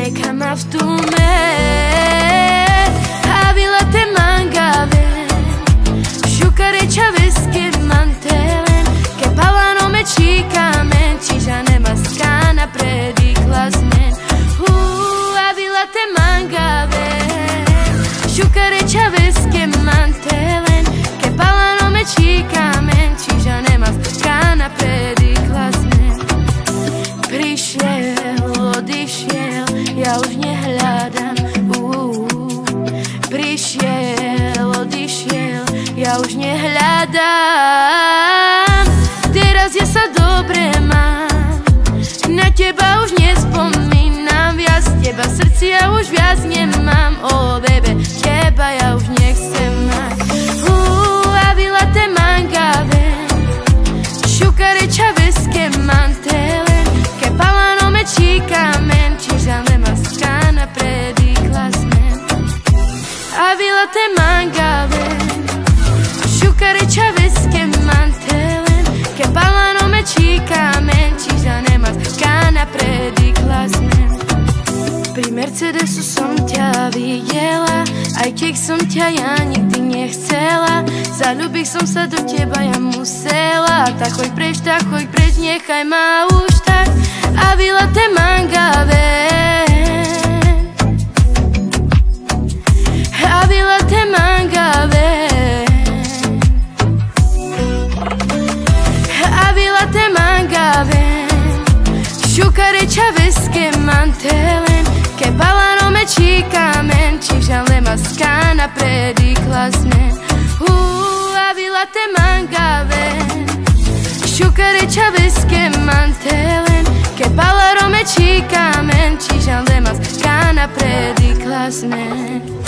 rieka ma vtume. Avila te mangave, sciucare ciavesche mantelen, che parlano me cicamen, čiža nema skana prediklasmen. Avila te mangave, sciucare ciavesche mantelen, che parlano me cicamen, čiža nema skana prediklasmen. Prišiel, odišiel, ja už nehľadám. Prišiel, odišiel, ja už nehľadám. Teraz ja sa dobre mám, na teba už nespomínam viac, teba v srdci ja už viac nemám. Oh baby, teba ja už nechcem mať. Avila te mangave, sciucare ciavesche mantelen, che parlano me cicamen, čiža nema skana prediklasmen. Avila te mangave, sciucare ciavesche mantelen, che parlano me cicamen, čiža nema skana prediklasmen. Pri Mercedesu som ťa videla, aj keď som ťa ja nikdy nechcela. Zaľúbiť som sa do teba ja musela, tak choď preč, nechaj ma už tak. Avila te mangave, avila te mangave, avila te mangave, sciucare ciavesche mantelen, che parlano me cicamen, čiža nema skana prediklasmen. Avila te mangave, sciucare ciavesche mantelen, che parlano me cicamen, čiža nema skana prediklasmen.